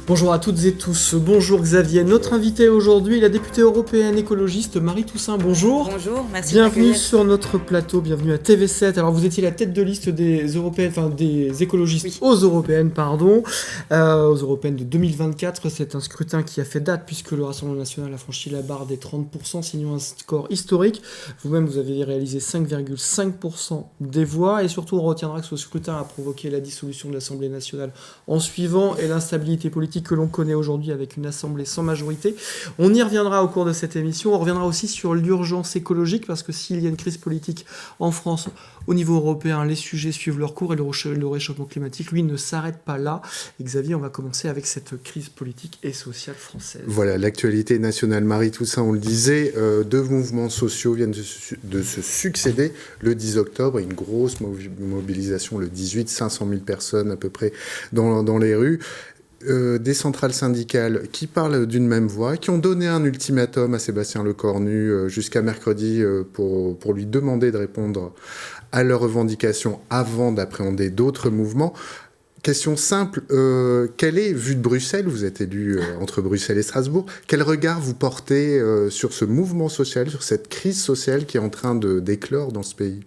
Bonjour à toutes et tous, bonjour Xavier. Notre invitée aujourd'hui est la députée européenne écologiste Marie Toussaint, bonjour. Bonjour, merci Bienvenue sur notre plateau, bienvenue à TV7. Alors vous étiez la tête de liste des européennes, des écologistes aux européennes, aux européennes de 2024. C'est un scrutin qui a fait date puisque le Rassemblement national a franchi la barre des 30%, signant un score historique. Vous-même, vous avez réalisé 5,5% des voix et surtout on retiendra que ce scrutin a provoqué la dissolution de l'Assemblée nationale en suivant et l'instabilité politique que l'on connaît aujourd'hui avec une assemblée sans majorité. On y reviendra au cours de cette émission. On reviendra aussi sur l'urgence écologique parce que s'il y a une crise politique en France au niveau européen, les sujets suivent leur cours et le réchauffement climatique, lui, ne s'arrête pas là. Et Xavier, on va commencer avec cette crise politique et sociale française. Voilà, l'actualité nationale. Marie Toussaint, on le disait, deux mouvements sociaux viennent de se succéder le 10 octobre. Une grosse mobilisation le 18, 500 000 personnes à peu près dans les rues. Des centrales syndicales qui parlent d'une même voix, qui ont donné un ultimatum à Sébastien Lecornu jusqu'à mercredi pour lui demander de répondre à leurs revendications avant d'appréhender d'autres mouvements. Question simple, quel est, vu de Bruxelles, vous êtes élu entre Bruxelles et Strasbourg, quel regard vous portez sur ce mouvement social, sur cette crise sociale qui est en train d'éclore dans ce pays ?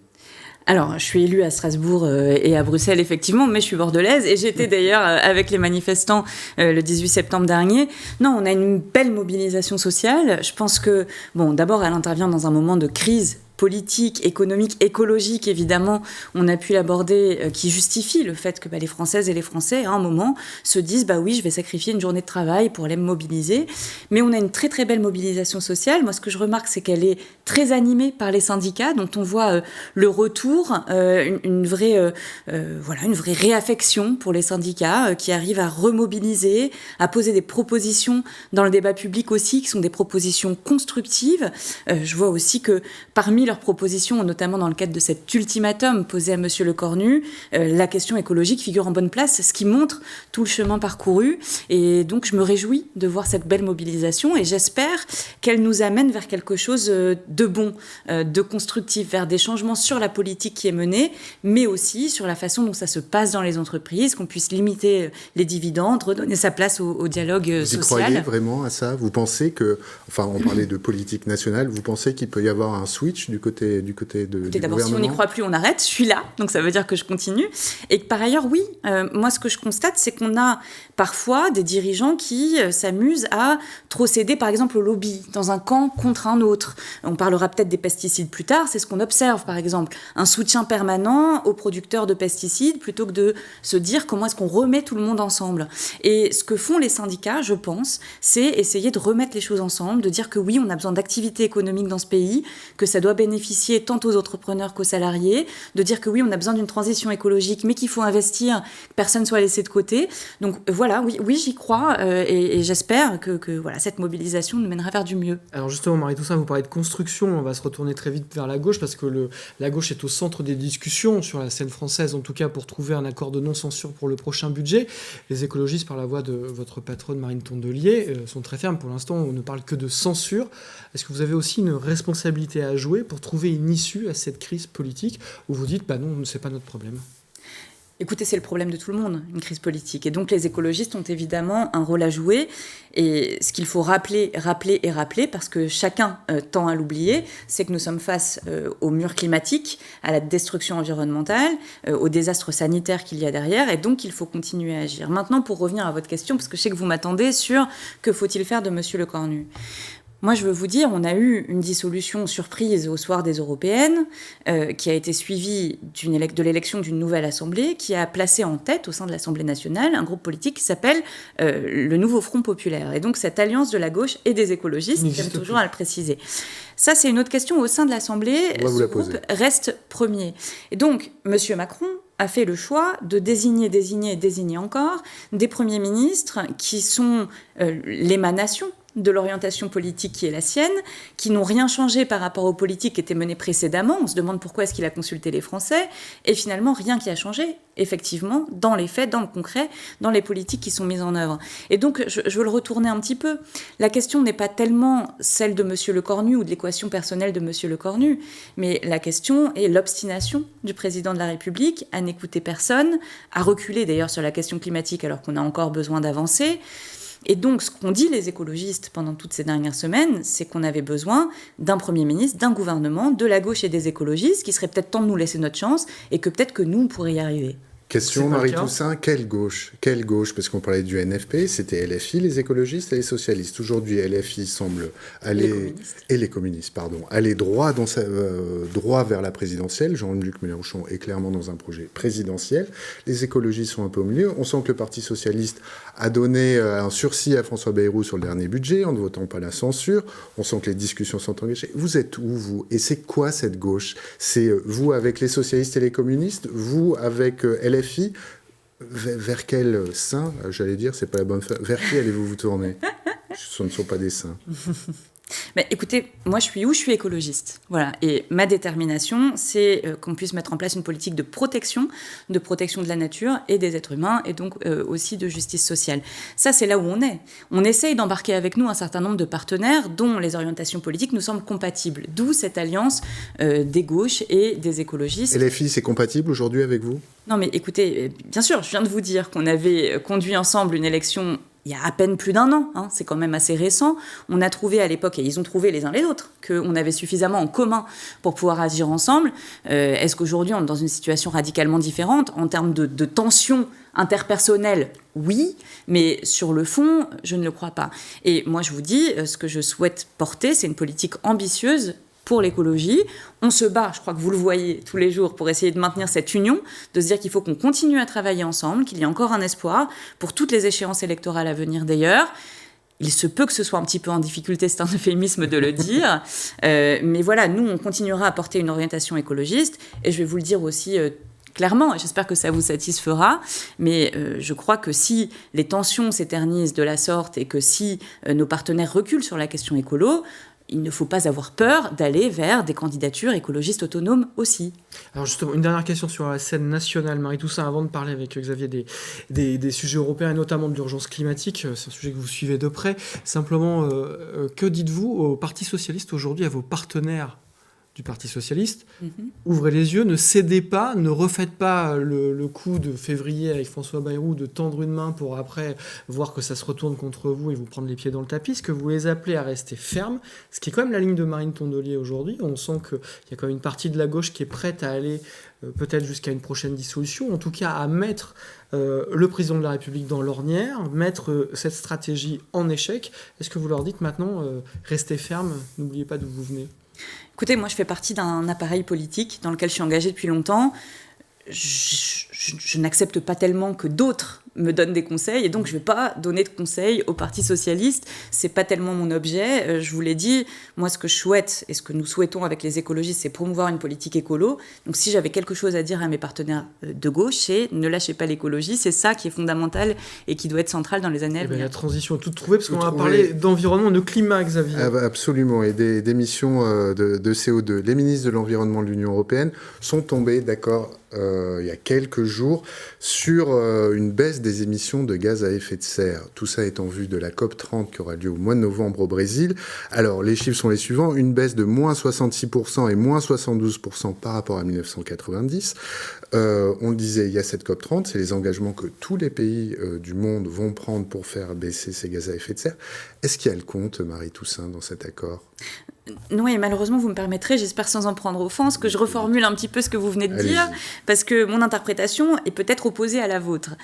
Alors, je suis élue à Strasbourg et à Bruxelles, effectivement, mais je suis bordelaise et j'étais d'ailleurs avec les manifestants le 18 septembre dernier. Non, on a une belle mobilisation sociale. Je pense que, d'abord, elle intervient dans un moment de crise politique, économique, écologique, évidemment, on a pu l'aborder, qui justifie le fait que les Françaises et les Français, à un moment, se disent « oui, je vais sacrifier une journée de travail pour aller me mobiliser ». Mais on a une très très belle mobilisation sociale. Moi, ce que je remarque, c'est qu'elle est très animée par les syndicats, dont on voit le retour, une vraie réaffection pour les syndicats, qui arrivent à remobiliser, à poser des propositions dans le débat public aussi, qui sont des propositions constructives. Je vois aussi que parmi leurs propositions, notamment dans le cadre de cet ultimatum posé à M. Lecornu, la question écologique figure en bonne place, ce qui montre tout le chemin parcouru. Et donc, je me réjouis de voir cette belle mobilisation et j'espère qu'elle nous amène vers quelque chose de bon, de constructif, vers des changements sur la politique qui est menée, mais aussi sur la façon dont ça se passe dans les entreprises, qu'on puisse limiter les dividendes, redonner sa place au dialogue social. Vous croyez vraiment à ça ? Vous pensez que, on parlait de politique nationale, vous pensez qu'il peut y avoir un switch du côté du d'abord, gouvernement ? si on n'y croit plus, on arrête. Je suis là, donc ça veut dire que je continue. Et que par ailleurs, oui, moi, ce que je constate, c'est qu'on a parfois des dirigeants qui s'amusent à trop céder, par exemple, au lobby, dans un camp contre un autre. On parlera peut-être des pesticides plus tard, c'est ce qu'on observe, par exemple. Un soutien permanent aux producteurs de pesticides, plutôt que de se dire comment est-ce qu'on remet tout le monde ensemble. Et ce que font les syndicats, je pense, c'est essayer de remettre les choses ensemble, de dire que oui, on a besoin d'activité économique dans ce pays, que ça doit bénéficier tant aux entrepreneurs qu'aux salariés, de dire que oui, on a besoin d'une transition écologique, mais qu'il faut investir, que personne ne soit laissé de côté. Donc voilà, oui, j'y crois et j'espère que cette mobilisation nous mènera vers du mieux. Alors justement, Marie Toussaint, vous parlez de construction, on va se retourner très vite vers la gauche parce que la gauche est au centre des discussions sur la scène française, en tout cas pour trouver un accord de non-censure pour le prochain budget. Les écologistes, par la voix de votre patronne Marine Tondelier, sont très fermes. Pour l'instant, on ne parle que de censure. Est-ce que vous avez aussi une responsabilité à jouer pour trouver une issue à cette crise politique où vous dites non, c'est pas notre problème? Écoutez, c'est le problème de tout le monde, une crise politique. Et donc les écologistes ont évidemment un rôle à jouer. Et ce qu'il faut rappeler, parce que chacun tend à l'oublier, c'est que nous sommes face au mur climatique, à la destruction environnementale, au désastre sanitaire qu'il y a derrière. Et donc il faut continuer à agir. Maintenant, pour revenir à votre question, parce que je sais que vous m'attendez sur que faut-il faire de M. Lecornu. Moi, je veux vous dire, on a eu une dissolution surprise au soir des européennes, qui a été suivie de l'élection d'une nouvelle assemblée, qui a placé en tête, au sein de l'Assemblée nationale, un groupe politique qui s'appelle le Nouveau Front Populaire. Et donc, cette alliance de la gauche et des écologistes, j'aime toujours à le préciser. Ça, c'est une autre question. Au sein de l'Assemblée, ce groupe reste premier. Et donc, M. Macron a fait le choix de désigner encore des premiers ministres qui sont l'émanation de l'orientation politique qui est la sienne, qui n'ont rien changé par rapport aux politiques qui étaient menées précédemment. On se demande pourquoi est-ce qu'il a consulté les Français, et finalement rien qui a changé, effectivement, dans les faits, dans le concret, dans les politiques qui sont mises en œuvre. Et donc, je veux le retourner un petit peu. La question n'est pas tellement celle de M. Lecornu ou de l'équation personnelle de M. Lecornu, mais la question est l'obstination du président de la République à n'écouter personne, à reculer d'ailleurs sur la question climatique alors qu'on a encore besoin d'avancer. Et donc, ce qu'ont dit les écologistes pendant toutes ces dernières semaines, c'est qu'on avait besoin d'un Premier ministre, d'un gouvernement, de la gauche et des écologistes, qu'il serait peut-être temps de nous laisser notre chance, et que peut-être que nous, on pourrait y arriver. Question, Marie Toussaint, quelle gauche? Quelle gauche? Parce qu'on parlait du NFP, c'était LFI, les écologistes et les socialistes. Aujourd'hui, LFI semble aller... les communistes, aller droit vers la présidentielle. Jean-Luc Mélenchon est clairement dans un projet présidentiel. Les écologistes sont un peu au milieu. On sent que le Parti socialiste a donné un sursis à François Bayrou sur le dernier budget, en ne votant pas la censure. On sent que les discussions sont engagées. Vous êtes où, vous? Et c'est quoi cette gauche? C'est vous avec les socialistes et les communistes? Vous avec LFI? Vers quel sein, j'allais dire, c'est pas la bonne... Vers qui allez-vous vous tourner? Ce ne sont pas des seins. Mais écoutez, moi je suis écologiste. Voilà. Et ma détermination, c'est qu'on puisse mettre en place une politique de protection de la nature et des êtres humains, et donc aussi de justice sociale. Ça, c'est là où on est. On essaye d'embarquer avec nous un certain nombre de partenaires dont les orientations politiques nous semblent compatibles. D'où cette alliance des gauches et des écologistes. Et les filles, c'est compatible aujourd'hui avec vous? Non, mais écoutez, bien sûr, je viens de vous dire qu'on avait conduit ensemble une élection il y a à peine plus d'un an, hein, c'est quand même assez récent. On a trouvé à l'époque, et ils ont trouvé les uns les autres, qu'on avait suffisamment en commun pour pouvoir agir ensemble. Est-ce qu'aujourd'hui, on est dans une situation radicalement différente en termes de tensions interpersonnelles? Oui, mais sur le fond, je ne le crois pas. Et moi, je vous dis, ce que je souhaite porter, c'est une politique ambitieuse pour l'écologie. On se bat, je crois que vous le voyez tous les jours, pour essayer de maintenir cette union, de se dire qu'il faut qu'on continue à travailler ensemble, qu'il y a encore un espoir pour toutes les échéances électorales à venir d'ailleurs. Il se peut que ce soit un petit peu en difficulté, c'est un euphémisme de le dire, mais voilà, nous, on continuera à porter une orientation écologiste, et je vais vous le dire aussi clairement, et j'espère que ça vous satisfera, mais je crois que si les tensions s'éternisent de la sorte et que si nos partenaires reculent sur la question écolo, il ne faut pas avoir peur d'aller vers des candidatures écologistes autonomes aussi. Alors justement, une dernière question sur la scène nationale, Marie Toussaint, avant de parler avec Xavier des sujets européens et notamment de l'urgence climatique. C'est un sujet que vous suivez de près. Simplement, que dites-vous au Parti socialiste aujourd'hui, à vos partenaires du Parti socialiste? Ouvrez les yeux, ne cédez pas, ne refaites pas le coup de février avec François Bayrou de tendre une main pour après voir que ça se retourne contre vous et vous prendre les pieds dans le tapis. Ce que vous les appelez à rester fermes, ce qui est quand même la ligne de Marine Tondelier aujourd'hui. On sent qu'il y a quand même une partie de la gauche qui est prête à aller peut-être jusqu'à une prochaine dissolution, en tout cas à mettre le président de la République dans l'ornière, mettre cette stratégie en échec. Est-ce que vous leur dites maintenant, restez fermes, n'oubliez pas d'où vous venez? Écoutez, moi je fais partie d'un appareil politique dans lequel je suis engagée depuis longtemps. Je n'accepte pas tellement que d'autres me donnent des conseils, et donc je ne vais pas donner de conseils au Parti socialiste. C'est pas tellement mon objet. Je vous l'ai dit, moi ce que je souhaite et ce que nous souhaitons avec les écologistes, c'est promouvoir une politique écolo. Donc si j'avais quelque chose à dire à mes partenaires de gauche, c'est ne lâchez pas l'écologie. C'est ça qui est fondamental et qui doit être central dans les années à venir. La transition est toute trouvée, parce qu'on va parler d'environnement, de climat, Xavier. Absolument, et d'émissions de CO2. Les ministres de l'Environnement de l'Union européenne sont tombés d'accord il y a quelques jours sur une baisse des émissions de gaz à effet de serre. Tout ça est en vue de la COP30 qui aura lieu au mois de novembre au Brésil. Alors, les chiffres sont les suivants. Une baisse de moins 66% et moins 72% par rapport à 1990. On le disait, il y a cette COP30, c'est les engagements que tous les pays du monde vont prendre pour faire baisser ces gaz à effet de serre. Est-ce qu'il y a le compte, Marie Toussaint, dans cet accord ? Non, et malheureusement, vous me permettrez, j'espère sans en prendre offense, que je reformule un petit peu ce que vous venez de dire, parce que mon interprétation est peut-être opposée à la vôtre.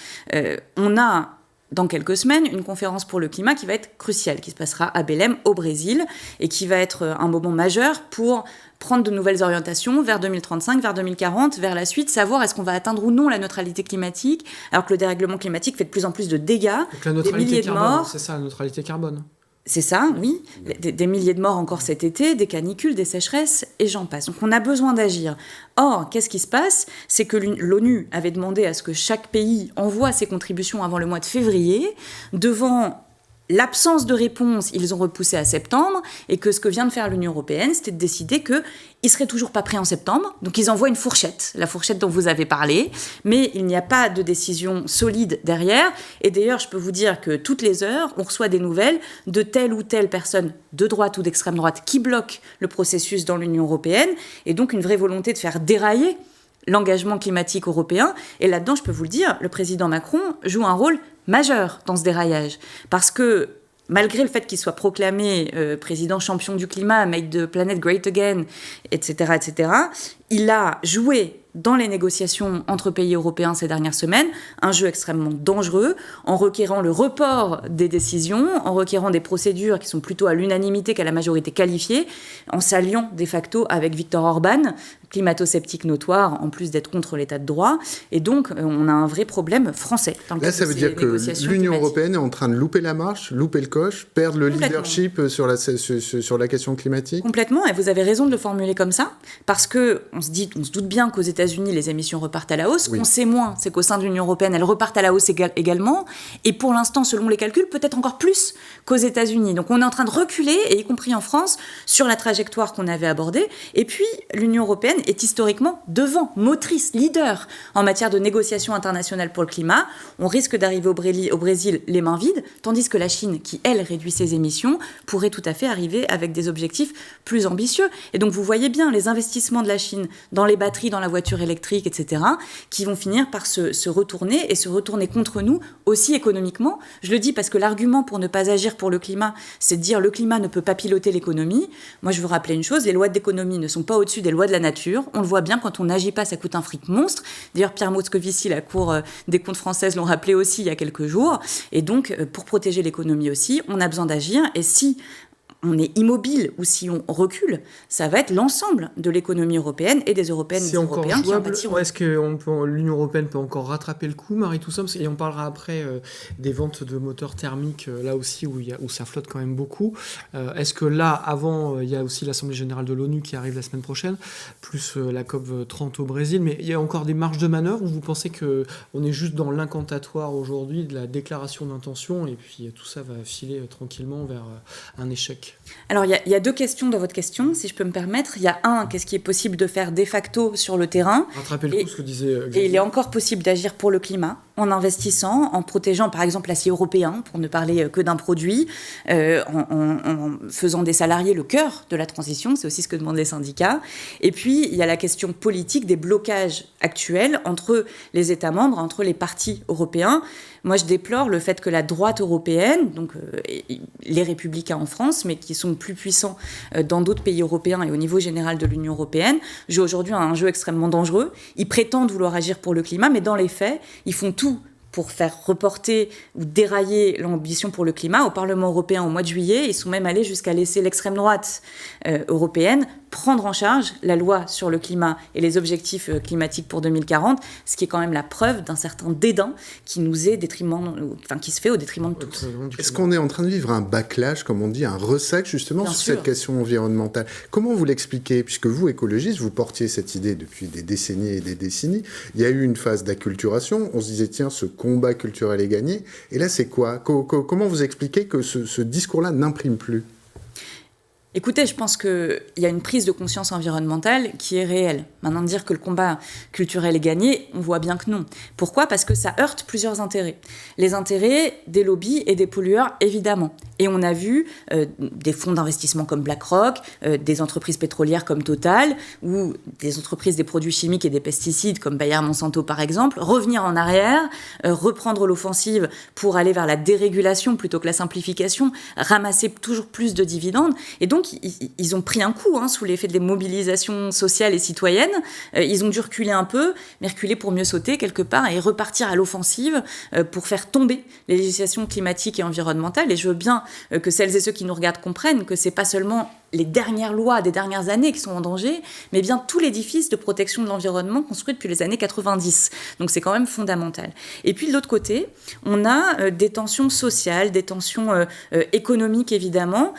On a, dans quelques semaines, une conférence pour le climat qui va être cruciale, qui se passera à Belém, au Brésil, et qui va être un moment majeur pour prendre de nouvelles orientations vers 2035, vers 2040, vers la suite, savoir est-ce qu'on va atteindre ou non la neutralité climatique, alors que le dérèglement climatique fait de plus en plus de dégâts, des milliers de morts. C'est ça, la neutralité carbone. C'est ça, oui. Des milliers de morts encore cet été, des canicules, des sécheresses, et j'en passe. Donc on a besoin d'agir. Or, qu'est-ce qui se passe ? C'est que l'ONU avait demandé à ce que chaque pays envoie ses contributions avant le mois de février, devant l'absence de réponse, ils ont repoussé à septembre, et que ce que vient de faire l'Union européenne, c'était de décider qu'ils ne seraient toujours pas prêts en septembre, donc ils envoient une fourchette, la fourchette dont vous avez parlé, mais il n'y a pas de décision solide derrière, et d'ailleurs je peux vous dire que toutes les heures, on reçoit des nouvelles de telle ou telle personne de droite ou d'extrême droite qui bloque le processus dans l'Union européenne, et donc une vraie volonté de faire dérailler l'engagement climatique européen, et là-dedans, je peux vous le dire, le président Macron joue un rôle majeur dans ce déraillage, parce que malgré le fait qu'il soit proclamé président champion du climat, make the planet great again, etc., il a joué dans les négociations entre pays européens ces dernières semaines, un jeu extrêmement dangereux, en requérant le report des décisions, en requérant des procédures qui sont plutôt à l'unanimité qu'à la majorité qualifiée, en s'alliant de facto avec Viktor Orban, climato-sceptique notoire, en plus d'être contre l'état de droit. Et donc, on a un vrai problème français. Là, ça veut dire que l'Union européenne est en train de louper la marche, louper le coche, perdre le leadership sur la question climatique. Complètement, et vous avez raison de le formuler comme ça, parce qu'on se doute bien qu'aux États-Unis, les émissions repartent à la hausse. Oui. On sait moins, c'est qu'au sein de l'Union européenne, elles repartent à la hausse également. Et pour l'instant, selon les calculs, peut-être encore plus qu'aux États-Unis. Donc on est en train de reculer, et y compris en France, sur la trajectoire qu'on avait abordée. Et puis, l'Union européenne est historiquement devant, motrice, leader en matière de négociations internationales pour le climat. On risque d'arriver au Brésil les mains vides, tandis que la Chine, qui, elle, réduit ses émissions, pourrait tout à fait arriver avec des objectifs plus ambitieux. Et donc vous voyez bien les investissements de la Chine dans les batteries, dans la voiture électrique, etc., qui vont finir par se retourner et se retourner contre nous aussi économiquement. Je le dis parce que l'argument pour ne pas agir pour le climat, c'est de dire le climat ne peut pas piloter l'économie. Moi, je veux rappeler une chose, les lois d'économie ne sont pas au-dessus des lois de la nature. On le voit bien, quand on n'agit pas, ça coûte un fric monstre. D'ailleurs, Pierre Moscovici, la Cour des comptes française, l'ont rappelé aussi il y a quelques jours. Et donc, pour protéger l'économie aussi, on a besoin d'agir. Et si on est immobile ou si on recule, ça va être l'ensemble de l'économie européenne et des Européennes et des Européens qui en pâtiront. Est-ce que l'Union européenne peut encore rattraper le coup, Marie Toussaint? Et on parlera après des ventes de moteurs thermiques, là aussi où ça flotte quand même beaucoup. Est-ce que là, avant, il y a aussi l'Assemblée générale de l'ONU qui arrive la semaine prochaine, plus la COP 30 au Brésil, mais il y a encore des marges de manœuvre, ou vous pensez qu'on est juste dans l'incantatoire aujourd'hui de la déclaration d'intention et puis tout ça va filer tranquillement vers un échec? Alors, il y a deux questions dans votre question, si je peux me permettre. Il y a qu'est-ce qui est possible de faire de facto sur le terrain. Rattraper le coup, ce que disait Xavier. Et il est encore possible d'agir pour le climat, en investissant, en protégeant par exemple l'acier européen, pour ne parler que d'un produit, en faisant des salariés le cœur de la transition, c'est aussi ce que demandent les syndicats. Et puis, il y a la question politique des blocages actuels entre les États membres, entre les partis européens. Moi, je déplore le fait que la droite européenne, donc les républicains en France, mais qui sont plus puissants dans d'autres pays européens et au niveau général de l'Union européenne, jouent aujourd'hui un jeu extrêmement dangereux. Ils prétendent vouloir agir pour le climat, mais dans les faits, ils font tout pour faire reporter ou dérailler l'ambition pour le climat. Au Parlement européen, au mois de juillet, ils sont même allés jusqu'à laisser l'extrême droite européenne prendre en charge la loi sur le climat et les objectifs climatiques pour 2040, ce qui est quand même la preuve d'un certain dédain qui qui se fait au détriment de tous. Est-ce qu'on est en train de vivre un backlash, comme on dit, un ressac justement sur cette question environnementale? Comment vous l'expliquez? Puisque vous, écologistes, vous portiez cette idée depuis des décennies et des décennies. Il y a eu une phase d'acculturation. On se disait, tiens, ce combat culturel est gagné. Et là, c'est quoi? Comment vous expliquez que ce discours-là n'imprime plus? Écoutez, je pense qu'il y a une prise de conscience environnementale qui est réelle. Maintenant, de dire que le combat culturel est gagné, on voit bien que non. Pourquoi? Parce que ça heurte plusieurs intérêts. Les intérêts des lobbies et des pollueurs, évidemment. Et on a vu des fonds d'investissement comme BlackRock, des entreprises pétrolières comme Total, ou des entreprises des produits chimiques et des pesticides comme Bayer Monsanto par exemple, revenir en arrière, reprendre l'offensive pour aller vers la dérégulation plutôt que la simplification, ramasser toujours plus de dividendes. Et donc, ils ont pris un coup sous l'effet des mobilisations sociales et citoyennes. Ils ont dû reculer un peu, mais reculer pour mieux sauter quelque part et repartir à l'offensive pour faire tomber les législations climatiques et environnementales. Et je veux bien que celles et ceux qui nous regardent comprennent que c'est pas seulement les dernières lois des dernières années qui sont en danger, mais bien tout l'édifice de protection de l'environnement construit depuis les années 90. Donc c'est quand même fondamental. Et puis de l'autre côté, on a des tensions sociales, des tensions économiques évidemment,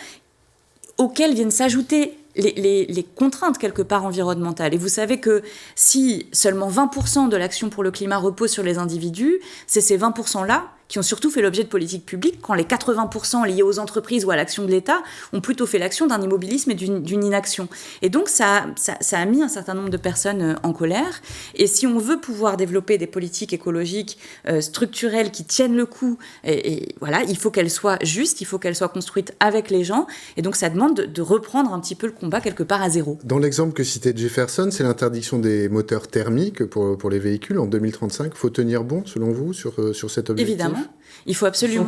auxquelles viennent s'ajouter les contraintes quelque part environnementales. Et vous savez que si seulement 20% de l'action pour le climat repose sur les individus, c'est ces 20%-là qui ont surtout fait l'objet de politiques publiques, quand les 80% liés aux entreprises ou à l'action de l'État ont plutôt fait l'action d'un immobilisme et d'une inaction. Et donc ça a mis un certain nombre de personnes en colère. Et si on veut pouvoir développer des politiques écologiques structurelles qui tiennent le coup, et voilà, il faut qu'elles soient justes, il faut qu'elles soient construites avec les gens. Et donc ça demande de reprendre un petit peu le combat quelque part à zéro. Dans l'exemple que citait Jefferson, c'est l'interdiction des moteurs thermiques pour les véhicules en 2035. Il faut tenir bon, selon vous, sur cet objectif ? Évidemment. Il faut absolument...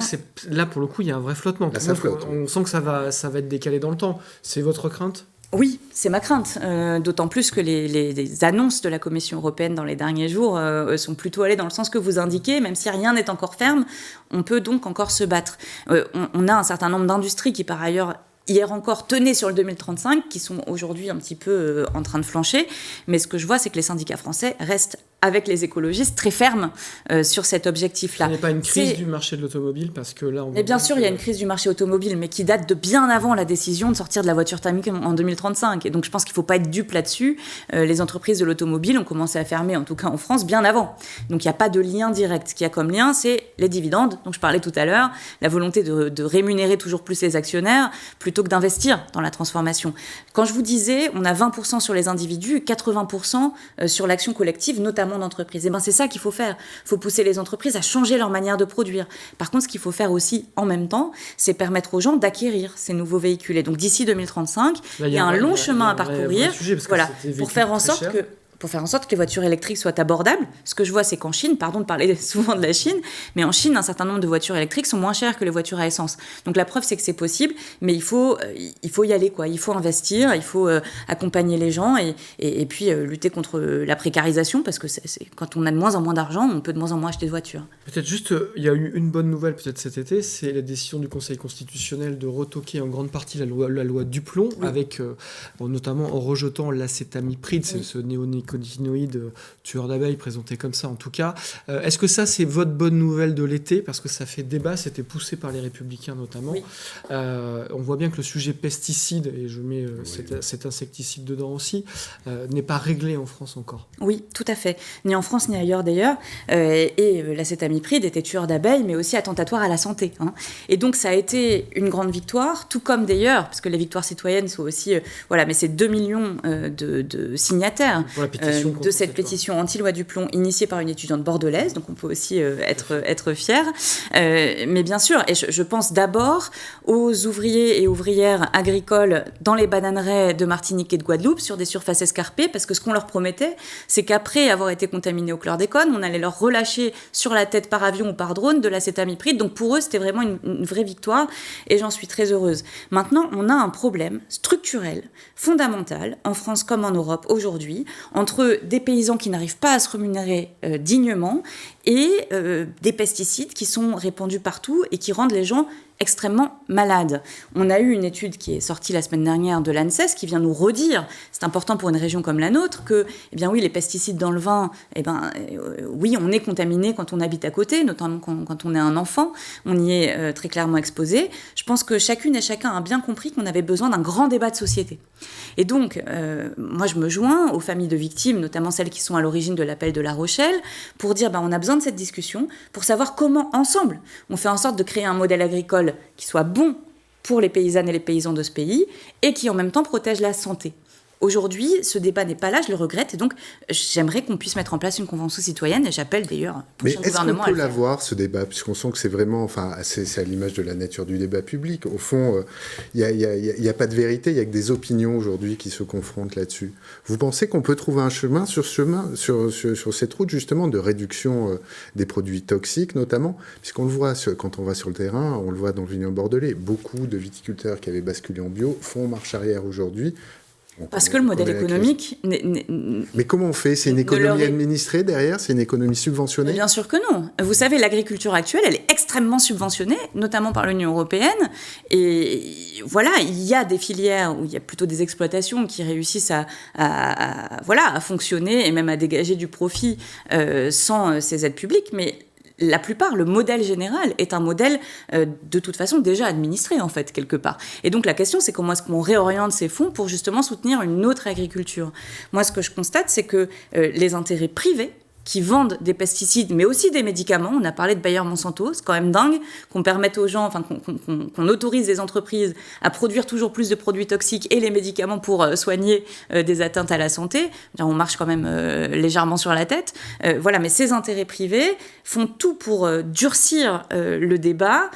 Là, pour le coup, il y a un vrai flottement. Là, ça flotte. On sent que ça va être décalé dans le temps. C'est votre crainte ? Oui, c'est ma crainte, d'autant plus que les annonces de la Commission européenne dans les derniers jours sont plutôt allées dans le sens que vous indiquez, même si rien n'est encore ferme, on peut donc encore se battre. On a un certain nombre d'industries qui, par ailleurs, hier encore tenaient sur le 2035, qui sont aujourd'hui un petit peu en train de flancher, mais ce que je vois, c'est que les syndicats français restent avec les écologistes très fermes sur cet objectif-là. Ce n'est pas une crise du marché de l'automobile, parce que là... Mais bien sûr, il y a une crise du marché automobile, mais qui date de bien avant la décision de sortir de la voiture thermique en 2035. Et donc, je pense qu'il ne faut pas être dupe là-dessus. Les entreprises de l'automobile ont commencé à fermer, en tout cas en France, bien avant. Donc, il n'y a pas de lien direct. Ce qu'il y a comme lien, c'est les dividendes, dont je parlais tout à l'heure, la volonté de rémunérer toujours plus les actionnaires, plutôt que d'investir dans la transformation. Quand je vous disais, on a 20% sur les individus, 80% sur l'action collective, notamment d'entreprises. Et bien c'est ça qu'il faut faire. Il faut pousser les entreprises à changer leur manière de produire. Par contre, ce qu'il faut faire aussi en même temps, c'est permettre aux gens d'acquérir ces nouveaux véhicules. Et donc d'ici 2035, il y a un long chemin à parcourir, voilà, pour faire en sorte que les voitures électriques soient abordables. Ce que je vois, c'est qu'en Chine, pardon de parler souvent de la Chine, mais en Chine, un certain nombre de voitures électriques sont moins chères que les voitures à essence. Donc la preuve, c'est que c'est possible, mais il faut y aller, quoi. Il faut investir, il faut accompagner les gens et puis lutter contre la précarisation, parce que quand on a de moins en moins d'argent, on peut de moins en moins acheter de voitures. Peut-être juste, il y a eu une bonne nouvelle peut-être cet été, c'est la décision du Conseil constitutionnel de retoquer en grande partie la loi Duplon, oui. Avec notamment en rejetant l'acétamipride, c'est ce néonicotinoïde tueur d'abeilles présenté comme ça en tout cas. Est-ce que ça c'est votre bonne nouvelle de l'été, parce que ça fait débat, c'était poussé par les Républicains notamment. Oui. On voit bien que le sujet pesticides, et je mets cet insecticide dedans aussi, n'est pas réglé en France encore. Oui, tout à fait. Ni en France ni ailleurs d'ailleurs. Et l'acétamipride était tueur d'abeilles, mais aussi attentatoire à la santé. Hein. Et donc ça a été une grande victoire, tout comme d'ailleurs, parce que les victoires citoyennes sont aussi... mais c'est 2 millions de signataires de cette pétition anti-loi Duplon initiée par une étudiante bordelaise, donc on peut aussi être fier. Mais bien sûr, et je pense d'abord aux ouvriers et ouvrières agricoles dans les bananeraies de Martinique et de Guadeloupe sur des surfaces escarpées, parce que ce qu'on leur promettait, c'est qu'après avoir été contaminés au chlordécone, on allait leur relâcher sur la tête par avion ou par drone de l'acétamipride. Donc pour eux, c'était vraiment une vraie victoire et j'en suis très heureuse. Maintenant, on a un problème structurel, fondamental, en France comme en Europe aujourd'hui, entre des paysans qui n'arrivent pas à se rémunérer dignement et des pesticides qui sont répandus partout et qui rendent les gens extrêmement malades. On a eu une étude qui est sortie la semaine dernière de l'ANSES qui vient nous redire, c'est important pour une région comme la nôtre, que les pesticides dans le vin, oui, on est contaminé quand on habite à côté, notamment quand on est un enfant, on y est très clairement exposé. Je pense que chacune et chacun a bien compris qu'on avait besoin d'un grand débat de société. Et donc, moi je me joins aux familles de victimes, notamment celles qui sont à l'origine de l'appel de La Rochelle, pour dire on a besoin de cette discussion, pour savoir comment, ensemble, on fait en sorte de créer un modèle agricole qui soit bon pour les paysannes et les paysans de ce pays et qui en même temps protège la santé. Aujourd'hui, ce débat n'est pas là, je le regrette, et donc j'aimerais qu'on puisse mettre en place une convention citoyenne, et j'appelle d'ailleurs le prochain gouvernement à le faire. Mais est-ce qu'on peut l'avoir, ce débat, puisqu'on sent que c'est vraiment, c'est à l'image de la nature du débat public. Au fond, il n'y a pas de vérité, il n'y a que des opinions aujourd'hui qui se confrontent là-dessus. Vous pensez qu'on peut trouver un chemin sur cette route, justement, de réduction des produits toxiques, notamment, puisqu'on le voit, quand on va sur le terrain, on le voit dans le vignoble bordelais, beaucoup de viticulteurs qui avaient basculé en bio font marche arrière aujourd'hui. Parce que le modèle économique... Mais comment on fait ? C'est une économie administrée derrière ? C'est une économie subventionnée ? Bien sûr que non. Vous savez, l'agriculture actuelle, elle est extrêmement subventionnée, notamment par l'Union européenne. Et voilà, il y a des filières où il y a plutôt des exploitations qui réussissent à fonctionner et même à dégager du profit sans ces aides publiques. Mais la plupart, le modèle général est un modèle de toute façon déjà administré en fait quelque part. Et donc la question c'est comment est-ce qu'on réoriente ces fonds pour justement soutenir une autre agriculture. Moi ce que je constate c'est que les intérêts privés qui vendent des pesticides, mais aussi des médicaments. On a parlé de Bayer-Monsanto, c'est quand même dingue qu'on permette aux gens, qu'on autorise les entreprises à produire toujours plus de produits toxiques et les médicaments pour soigner des atteintes à la santé. On marche quand même légèrement sur la tête. Voilà, mais ces intérêts privés font tout pour durcir le débat,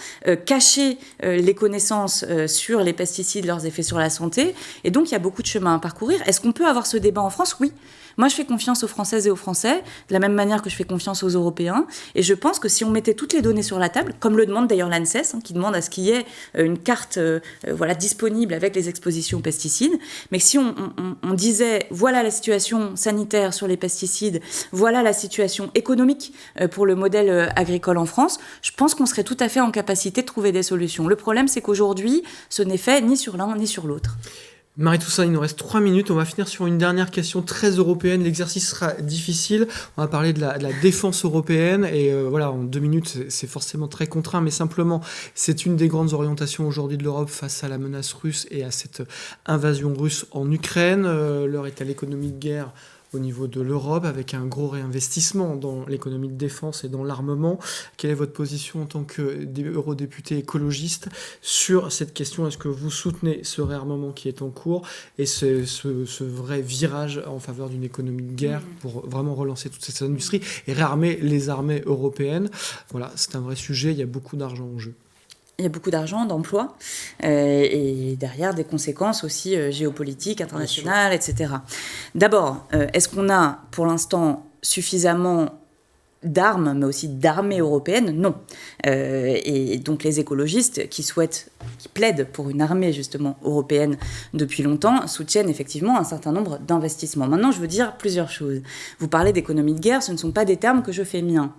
cacher les connaissances sur les pesticides, leurs effets sur la santé. Et donc, il y a beaucoup de chemin à parcourir. Est-ce qu'on peut avoir ce débat en France ? Oui. Moi, je fais confiance aux Françaises et aux Français, de la même manière que je fais confiance aux Européens. Et je pense que si on mettait toutes les données sur la table, comme le demande d'ailleurs l'ANSES, qui demande à ce qu'il y ait une carte disponible avec les expositions aux pesticides, mais que si on disait, voilà la situation sanitaire sur les pesticides, voilà la situation économique pour le modèle agricole en France, je pense qu'on serait tout à fait en capacité de trouver des solutions. Le problème, c'est qu'aujourd'hui, ce n'est fait ni sur l'un ni sur l'autre. Marie-Toussaint, il nous reste 3 minutes. On va finir sur une dernière question très européenne. L'exercice sera difficile. On va parler de la défense européenne. Et voilà, en 2 minutes, c'est forcément très contraint. Mais simplement, c'est une des grandes orientations aujourd'hui de l'Europe face à la menace russe et à cette invasion russe en Ukraine. L'heure est à l'économie de guerre au niveau de l'Europe, avec un gros réinvestissement dans l'économie de défense et dans l'armement. Quelle est votre position en tant qu'eurodéputé écologiste sur cette question ? Est-ce que vous soutenez ce réarmement qui est en cours et ce vrai virage en faveur d'une économie de guerre pour vraiment relancer toute cette industrie et réarmer les armées européennes ? Voilà, c'est un vrai sujet, il y a beaucoup d'argent en jeu. Il y a beaucoup d'argent, d'emplois, et derrière des conséquences aussi géopolitiques, internationales, etc. D'abord, est-ce qu'on a pour l'instant suffisamment d'armes, mais aussi d'armées européennes ? Non. Et donc les écologistes qui plaident pour une armée justement européenne depuis longtemps, soutiennent effectivement un certain nombre d'investissements. Maintenant, je veux dire plusieurs choses. Vous parlez d'économie de guerre, ce ne sont pas des termes que je fais miens.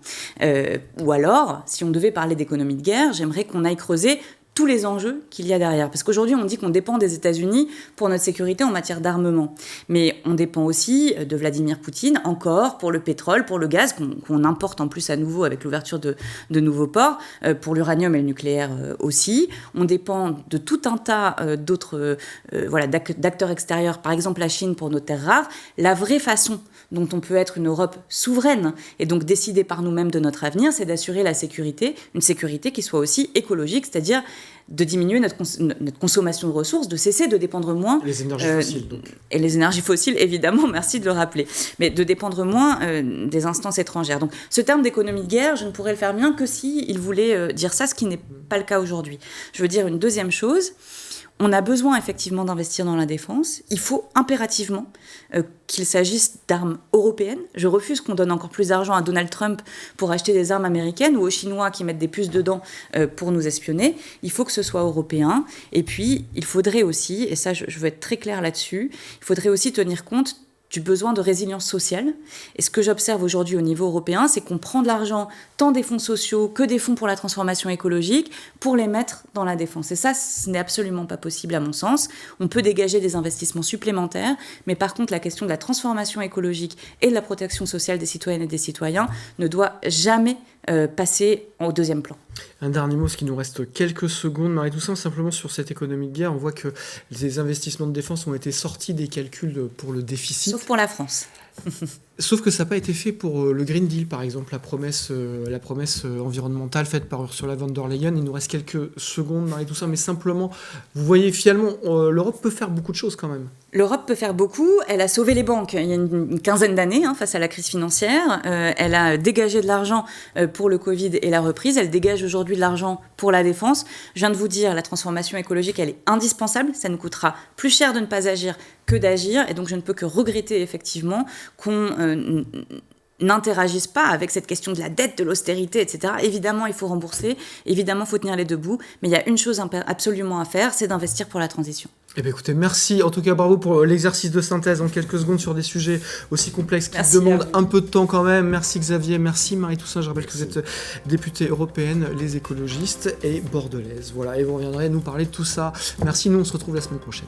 Ou alors, si on devait parler d'économie de guerre, j'aimerais qu'on aille creuser tous les enjeux qu'il y a derrière. Parce qu'aujourd'hui, on dit qu'on dépend des États-Unis pour notre sécurité en matière d'armement. Mais on dépend aussi de Vladimir Poutine, encore, pour le pétrole, pour le gaz, qu'on importe en plus à nouveau avec l'ouverture de nouveaux ports, pour l'uranium et le nucléaire aussi. On dépend de tout un tas d'autres d'acteurs extérieurs, par exemple la Chine pour nos terres rares. La vraie façon dont on peut être une Europe souveraine et donc décider par nous-mêmes de notre avenir, c'est d'assurer la sécurité, une sécurité qui soit aussi écologique, c'est-à-dire de diminuer notre consommation de ressources, de cesser de dépendre moins... Les énergies fossiles, donc. Et les énergies fossiles, évidemment, merci de le rappeler. Mais de dépendre moins des instances étrangères. Donc, ce terme d'économie de guerre, je ne pourrais le faire bien que s'il voulait dire ça, ce qui n'est pas le cas aujourd'hui. Je veux dire une deuxième chose. On a besoin effectivement d'investir dans la défense. Il faut impérativement qu'il s'agisse d'armes européennes. Je refuse qu'on donne encore plus d'argent à Donald Trump pour acheter des armes américaines ou aux Chinois qui mettent des puces dedans pour nous espionner. Il faut que ce soit européen. Et puis, il faudrait aussi, et ça je veux être très claire là-dessus, il faudrait aussi tenir compte du besoin de résilience sociale. Et ce que j'observe aujourd'hui au niveau européen, c'est qu'on prend de l'argent, tant des fonds sociaux que des fonds pour la transformation écologique, pour les mettre dans la défense. Et ça, ce n'est absolument pas possible à mon sens. On peut dégager des investissements supplémentaires, mais par contre, la question de la transformation écologique et de la protection sociale des citoyennes et des citoyens ne doit jamais passer au deuxième plan. Un dernier mot, parce qu'il nous reste quelques secondes. Marie-Toussaint, simplement sur cette économie de guerre, on voit que les investissements de défense ont été sortis des calculs pour le déficit. Sauf pour la France. Sauf que ça n'a pas été fait pour le Green Deal, par exemple, la promesse environnementale faite par Ursula von der Leyen. Il nous reste quelques secondes, Marie-Toussaint, mais simplement, vous voyez, finalement, l'Europe peut faire beaucoup de choses quand même. L'Europe peut faire beaucoup. Elle a sauvé les banques il y a une quinzaine d'années face à la crise financière. Elle a dégagé de l'argent pour le Covid et la reprise. Elle dégage aujourd'hui de l'argent pour la défense. Je viens de vous dire, la transformation écologique, elle est indispensable. Ça nous coûtera plus cher de ne pas agir que d'agir. Et donc, je ne peux que regretter effectivement qu'on n'interagissent pas avec cette question de la dette, de l'austérité, etc. Évidemment, il faut rembourser, évidemment, il faut tenir les deux bouts, mais il y a une chose absolument à faire, c'est d'investir pour la transition. Eh bien, écoutez, merci. En tout cas, bravo pour l'exercice de synthèse en quelques secondes sur des sujets aussi complexes qui demandent un peu de temps quand même. Merci Xavier, merci Marie-Toussaint. Je rappelle que vous êtes députée européenne, les écologistes et bordelaise. Voilà, et vous reviendrez nous parler de tout ça. Merci, nous on se retrouve la semaine prochaine.